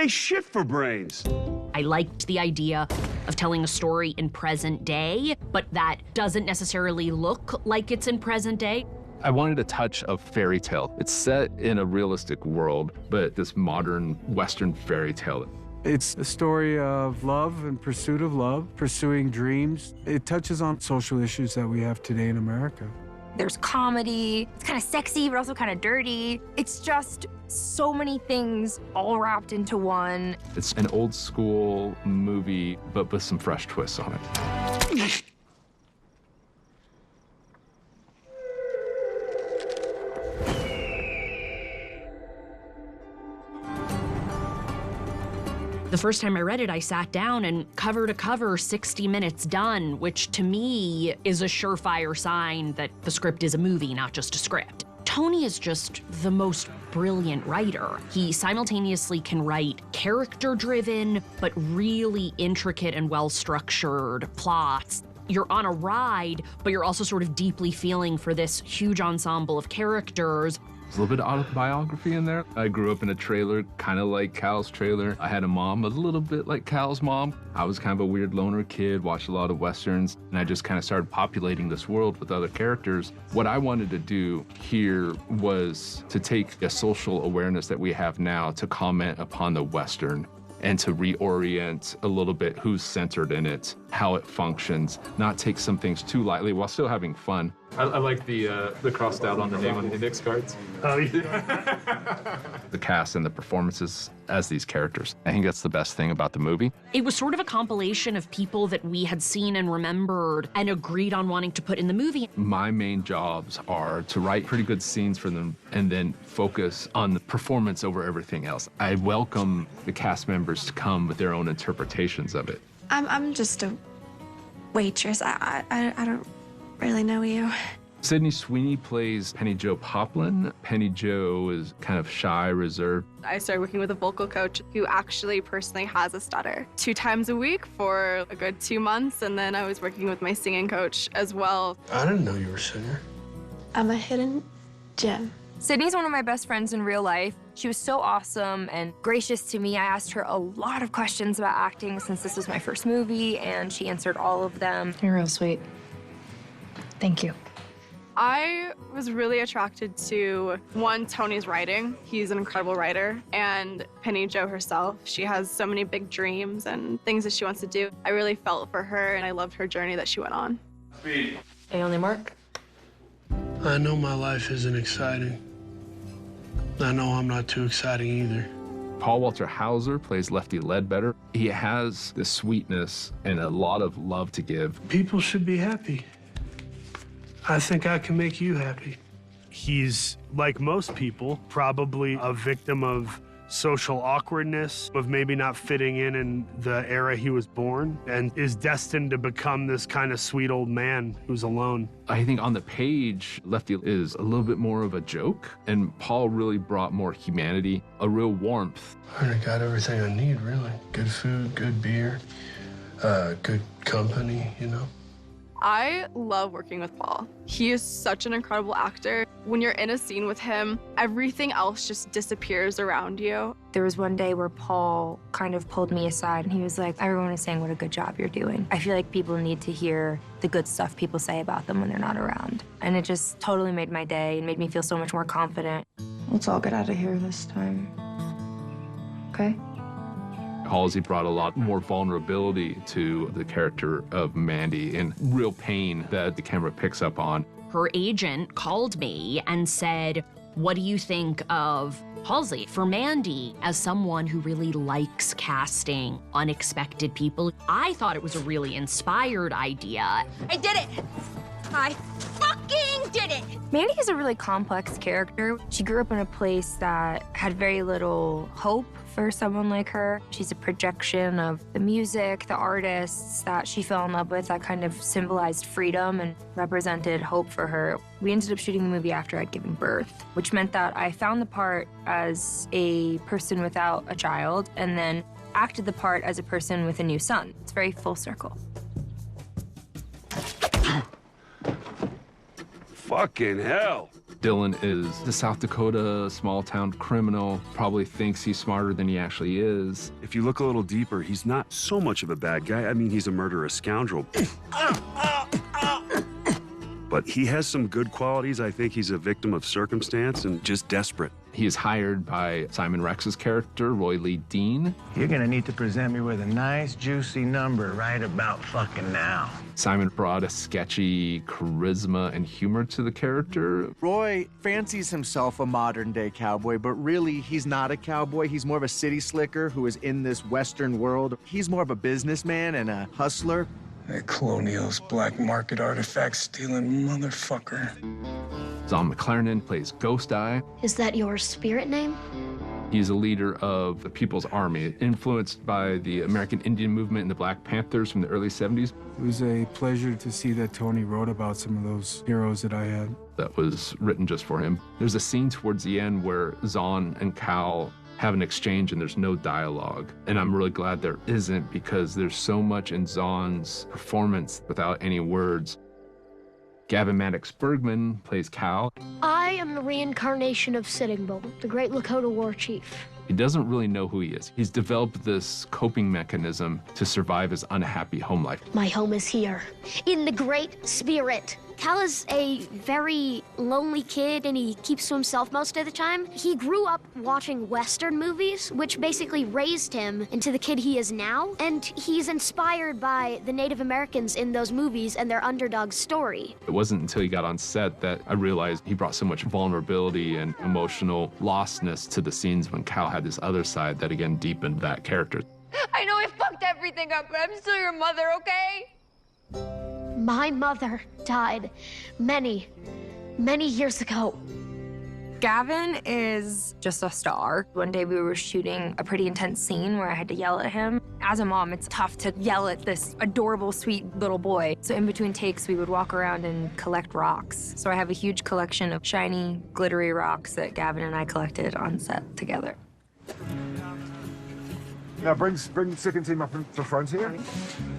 pay shit for brains. I liked the idea of telling a story in present day, but that doesn't necessarily look like it's in present day. I wanted a touch of fairy tale. It's set in a realistic world, but this modern Western fairy tale. It's a story of love and pursuit of love, pursuing dreams. It touches on social issues that we have today in America. There's comedy, it's kind of sexy, but also kind of dirty. It's just so many things all wrapped into one. It's an old school movie, but with some fresh twists on it. The first time I read it, I sat down and cover to cover, 60 minutes done, which to me is a surefire sign that the script is a movie, not just a script. Tony is just the most brilliant writer. He simultaneously can write character-driven, but really intricate and well-structured plots. You're on a ride, but you're also sort of deeply feeling for this huge ensemble of characters. There's a little bit of autobiography in there. I grew up in a trailer, kind of like Cal's trailer. I had a mom, a little bit like Cal's mom. I was kind of a weird loner kid, watched a lot of Westerns, and I just kind of started populating this world with other characters. What I wanted to do here was to take a social awareness that we have now to comment upon the Western and to reorient a little bit who's centered in it, how it functions, not take some things too lightly while still having fun. I like the crossed out on the name on the index cards. Oh, yeah. The cast and the performances as these characters. I think that's the best thing about the movie. It was sort of a compilation of people that we had seen and remembered and agreed on wanting to put in the movie. My main jobs are to write pretty good scenes for them and then focus on the performance over everything else. I welcome the cast members to come with their own interpretations of it. I'm just a waitress. I don't really know you. Sydney Sweeney plays Penny Jo Poplin. Penny Jo is kind of shy, reserved. I started working with a vocal coach who actually personally has a stutter 2 times a week for a good 2 months, and then I was working with my singing coach as well. I didn't know you were a singer. I'm a hidden gem. Sydney's one of my best friends in real life. She was so awesome and gracious to me. I asked her a lot of questions about acting since this was my first movie, and she answered all of them. You're real sweet. Thank you. I was really attracted to, one, Tony's writing. He's an incredible writer. And Penny Jo herself. She has so many big dreams and things that she wants to do. I really felt for her, and I loved her journey that she went on. Hey, only Mark? I know my life isn't exciting. I know I'm not too exciting either. Paul Walter Hauser plays Lefty Ledbetter. He has this sweetness and a lot of love to give. People should be happy. I think I can make you happy. He's, like most people, probably a victim of social awkwardness, of maybe not fitting in the era he was born, and is destined to become this kind of sweet old man who's alone. I think on the page, Lefty is a little bit more of a joke, and Paul really brought more humanity, a real warmth. I already got everything I need, really. Good food, good beer, good company, you know? I love working with Paul. He is such an incredible actor. When you're in a scene with him, everything else just disappears around you. There was one day where Paul kind of pulled me aside and he was like, everyone is saying what a good job you're doing. I feel like people need to hear the good stuff people say about them when they're not around. And it just totally made my day and made me feel so much more confident. Let's all get out of here this time. Okay? Halsey brought a lot more vulnerability to the character of Mandy and real pain that the camera picks up on. Her agent called me and said, what do you think of Halsey for Mandy as someone who really likes casting unexpected people? I thought it was a really inspired idea. I did it! I fucking did it! Mandy is a really complex character. She grew up in a place that had very little hope for someone like her. She's a projection of the music, the artists that she fell in love with that kind of symbolized freedom and represented hope for her. We ended up shooting the movie after I'd given birth, which meant that I found the part as a person without a child and then acted the part as a person with a new son. It's very full circle. Fucking hell. Dylan is the South Dakota small-town criminal, probably thinks he's smarter than he actually is. If you look a little deeper, he's not so much of a bad guy. I mean, he's a murderous scoundrel. But he has some good qualities. I think he's a victim of circumstance and just desperate. He is hired by Simon Rex's character, Roy Lee Dean. You're gonna need to present me with a nice, juicy number right about fucking now. Simon brought a sketchy charisma and humor to the character. Roy fancies himself a modern-day cowboy, but really, he's not a cowboy. He's more of a city slicker who is in this Western world. He's more of a businessman and a hustler. That Colonial's black market artifact stealing motherfucker. Zon McClarnon plays Ghost Eye. Is that your spirit name? He's a leader of the People's Army, influenced by the American Indian movement and the Black Panthers from the early 70s. It was a pleasure to see that Tony wrote about some of those heroes that I had. That was written just for him. There's a scene towards the end where Zon and Cal have an exchange and there's no dialogue. And I'm really glad there isn't, because there's so much in Zon's performance without any words. Gavin Maddox Bergman plays Cal. I am the reincarnation of Sitting Bull, the great Lakota war chief. He doesn't really know who he is. He's developed this coping mechanism to survive his unhappy home life. My home is here, in the Great Spirit. Cal is a very lonely kid, and he keeps to himself most of the time. He grew up watching Western movies, which basically raised him into the kid he is now, and he's inspired by the Native Americans in those movies and their underdog story. It wasn't until he got on set that I realized he brought so much vulnerability and emotional lostness to the scenes when Cal had this other side that again deepened that character. I know I fucked everything up, but I'm still your mother, okay? My mother died many, many years ago. Gavin is just a star. One day we were shooting a pretty intense scene where I had to yell at him. As a mom, it's tough to yell at this adorable, sweet little boy. So in between takes, we would walk around and collect rocks. So I have a huge collection of shiny, glittery rocks that Gavin and I collected on set together. Now bring second team up to front here.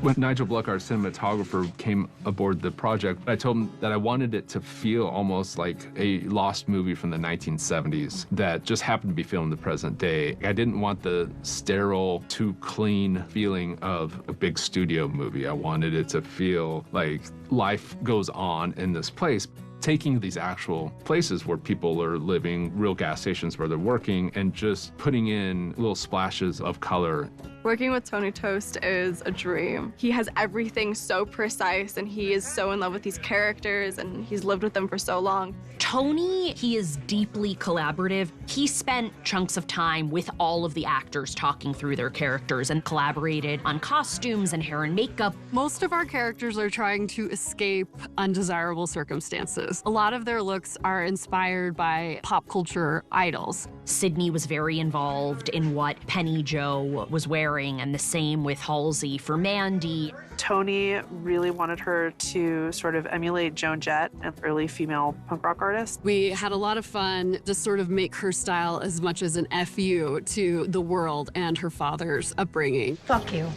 When Nigel Bluck, our cinematographer, came aboard the project, I told him that I wanted it to feel almost like a lost movie from the 1970s that just happened to be filmed in the present day. I didn't want the sterile, too clean feeling of a big studio movie. I wanted it to feel like life goes on in this place. Taking these actual places where people are living, real gas stations where they're working, and just putting in little splashes of color. Working with Tony Tost is a dream. He has everything so precise, and he is so in love with these characters, and he's lived with them for so long. Tony, he is deeply collaborative. He spent chunks of time with all of the actors talking through their characters and collaborated on costumes and hair and makeup. Most of our characters are trying to escape undesirable circumstances. A lot of their looks are inspired by pop culture idols. Sydney was very involved in what Penny Jo was wearing, and the same with Halsey for Mandy. Tony really wanted her to sort of emulate Joan Jett, an early female punk rock artist. We had a lot of fun to sort of make her style as much as an FU to the world and her father's upbringing. Fuck you.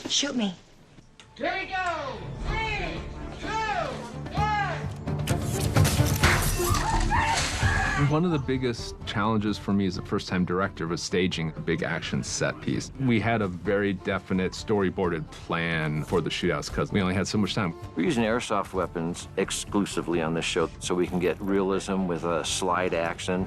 Shoot me. Here we go! 3, 2, 1! One of the biggest challenges for me as a first-time director was staging a big action set piece. We had a very definite storyboarded plan for the shootouts because we only had so much time. We're using airsoft weapons exclusively on this show so we can get realism with a slide action.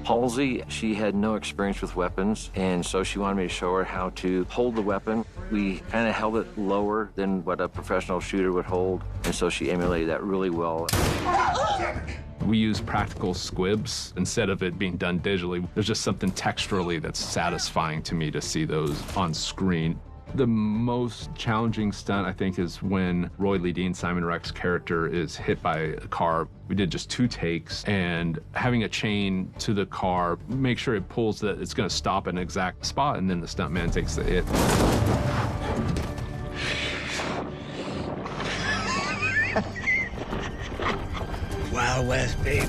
Halsey, she had no experience with weapons, and so she wanted me to show her how to hold the weapon. We kind of held it lower than what a professional shooter would hold, and so she emulated that really well. We use practical squibs instead of it being done digitally. There's just something texturally that's satisfying to me to see those on screen. The most challenging stunt, I think, is when Roy Lee Dean, Simon Rex's character, is hit by a car. We did just 2 takes, and having a chain to the car, make sure it pulls that it's going to stop at an exact spot, and then the stuntman takes the hit. Wild West, baby.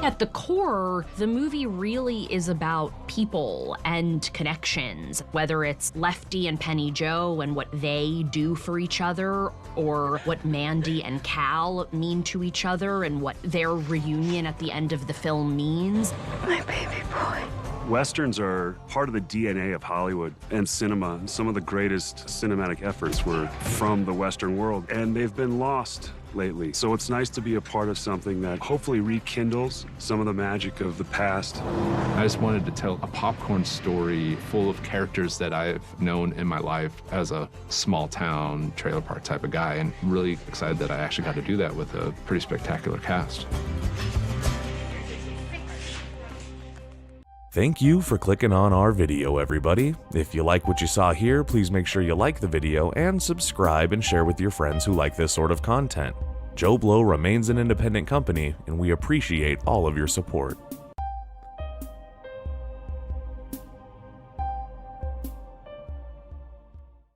At the core, the movie really is about people and connections, whether it's Lefty and Penny Joe and what they do for each other, or what Mandy and Cal mean to each other and what their reunion at the end of the film means. My baby boy. Westerns are part of the DNA of Hollywood and cinema. Some of the greatest cinematic efforts were from the Western world, and they've been lost lately. So it's nice to be a part of something that hopefully rekindles some of the magic of the past. I just wanted to tell a popcorn story full of characters that I've known in my life as a small town trailer park type of guy, and I'm really excited that I actually got to do that with a pretty spectacular cast. Thank you for clicking on our video, everybody. If you like what you saw here, please make sure you like the video and subscribe and share with your friends who like this sort of content. Joblo remains an independent company, and we appreciate all of your support.